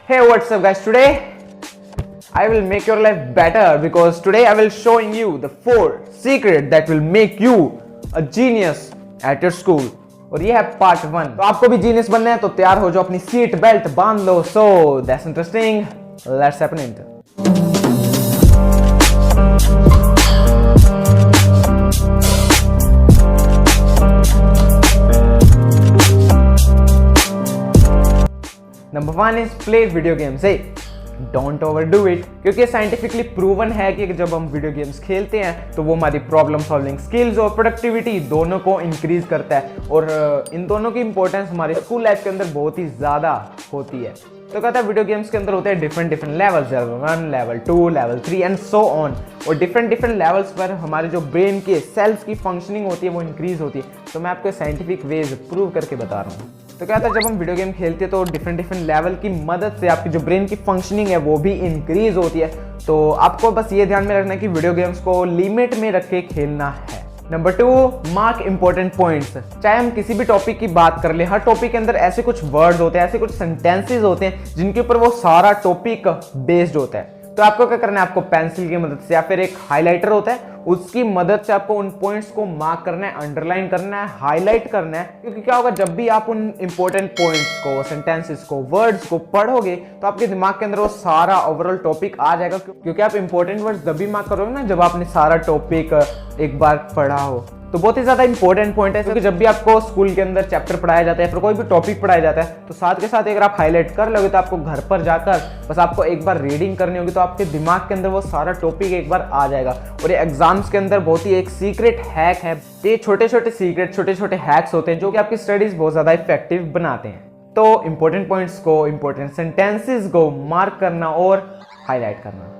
Hey, what's up guys? Today I will make your life better because today I will showing you the 4 secret that will make you a genius at your school. और ये है part 1। तो आपको भी genius बनना है तो तैयार हो जाओ, अपनी सीट बेल्ट बांध लो। So that's interesting, let's happen it. Number 1 is play video games. Don't overdo it, क्योंकि साइंटिफिकली प्रूवन है कि जब हम वीडियो गेम्स खेलते हैं तो वो हमारी प्रॉब्लम सॉल्विंग स्किल्स और प्रोडक्टिविटी दोनों को इंक्रीज करता है। और इन दोनों की इंपॉर्टेंस हमारी स्कूल लाइफ के अंदर बहुत ही ज़्यादा होती है। तो कहता है वीडियो गेम्स के अंदर होते हैं different levels, level 1, level 2, level 3 and so on. और डिफरेंट लेवल्स पर हमारे जो ब्रेन के सेल्स की फंक्शनिंग होती है वो इंक्रीज होती है। तो मैं आपको साइंटिफिक वेज प्रूव करके बता रहा हूँ। तो क्या था, जब हम वीडियो गेम खेलते हैं तो डिफरेंट लेवल की मदद से आपकी जो ब्रेन की फंक्शनिंग है वो भी इंक्रीज होती है। तो आपको बस ये ध्यान में रखना है कि वीडियो गेम्स को लिमिट में रख के खेलना है। Number 2, mark important points. चाहे हम किसी भी टॉपिक की बात कर ले, हर टॉपिक के अंदर ऐसे कुछ वर्ड्स होते हैं, ऐसे कुछ सेंटेंसेस होते हैं जिनके ऊपर वो सारा टॉपिक बेस्ड होता है। तो आपको क्या करना है, आपको पेंसिल की मदद से या फिर एक हाइलाइटर होता है उसकी मदद से आपको उन पॉइंट्स को मार्क करना है, अंडरलाइन करना है, हाईलाइट करना है। क्योंकि क्या होगा, जब भी आप उन इंपॉर्टेंट पॉइंट्स को, सेंटेंसेस को, वर्ड्स को पढ़ोगे तो आपके दिमाग के अंदर वो सारा ओवरऑल टॉपिक आ जाएगा। क्योंकि आप इंपॉर्टेंट वर्ड्स जब भी मार्क करोगे ना, जब आपने सारा टॉपिक एक बार पढ़ा हो। तो बहुत ही ज्यादा इंपॉर्टेंट पॉइंट है, क्योंकि जब भी आपको स्कूल के अंदर चैप्टर पढ़ाया जाता है फिर कोई भी टॉपिक पढ़ाया जाता है तो साथ के साथ अगर आप हाईलाइट कर लोगे तो आपको घर पर जाकर बस आपको एक बार रीडिंग करनी होगी तो आपके दिमाग के अंदर वो सारा टॉपिक एक बार आ जाएगा। और ये एग्जाम्स के अंदर बहुत ही एक सीक्रेट हैक है। ये छोटे छोटे हैक्स होते हैं जो कि आपकी स्टडीज बहुत ज्यादा इफेक्टिव बनाते हैं। तो इंपॉर्टेंट पॉइंट्स को, इंपॉर्टेंट सेंटेंसेस को मार्क करना और हाईलाइट करना।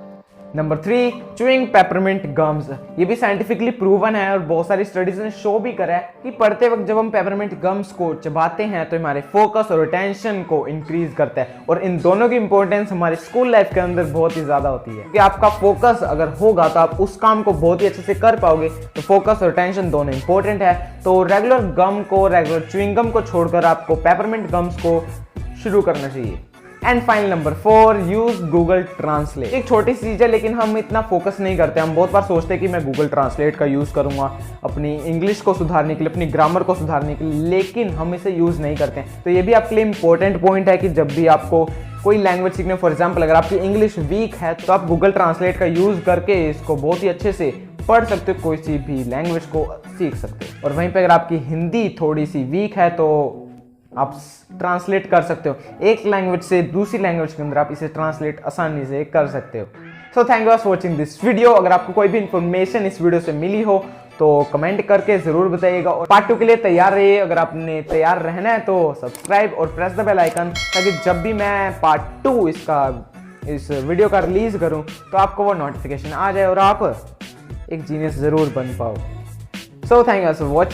Number 3, chewing peppermint gums. ये भी साइंटिफिकली प्रूवन है और बहुत सारी स्टडीज ने शो भी करा है कि पढ़ते वक्त जब हम पेपरमिंट गम्स को चबाते हैं तो हमारे फोकस और अटेंशन को इंक्रीज करता है। और इन दोनों की इंपॉर्टेंस हमारी स्कूल लाइफ के अंदर बहुत ही ज्यादा होती है। कि आपका फोकस अगर होगा तो आप उस काम को बहुत ही अच्छे से कर पाओगे। तो फोकस और अटेंशन दोनों इंपॉर्टेंट है। तो रेगुलर च्यूइंग गम को छोड़कर आपको पेपरमिंट गम्स को शुरू करना चाहिए। And final number 4, use Google translate. एक छोटी सी चीज है लेकिन हम इतना फोकस नहीं करते। हम बहुत बार सोचते हैं कि मैं गूगल ट्रांसलेट का यूज करूंगा अपनी इंग्लिश को सुधारने के लिए, अपनी ग्रामर को सुधारने के लिए, लेकिन हम इसे यूज नहीं करते। तो ये भी आपके लिए इंपॉर्टेंट पॉइंट है कि जब भी आपको कोई लैंग्वेज सीखने, फॉर एग्जाम्पल अगर आपकी इंग्लिश वीक है तो आप गूगल ट्रांसलेट का यूज करके इसको बहुत ही अच्छे से पढ़ सकते हो, कोई सी भी लैंग्वेज को सीख सकते हो। और वहीं पर अगर आपकी हिंदी थोड़ी सी वीक है तो आप ट्रांसलेट कर सकते हो, एक लैंग्वेज से दूसरी लैंग्वेज के अंदर आप इसे ट्रांसलेट आसानी से कर सकते हो। So thank you for watching this video. अगर आपको कोई भी इंफॉर्मेशन इस वीडियो से मिली हो तो कमेंट करके जरूर बताइएगा। और पार्ट 2 के लिए तैयार रहिए। अगर आपने तैयार रहना है तो सब्सक्राइब और प्रेस द बेल आइकन, ताकि जब भी मैं पार्ट 2 इस वीडियो का रिलीज करूं तो आपको वो नोटिफिकेशन आ जाए और आप एक जीनियस जरूर बन पाओ। So thank you for watching.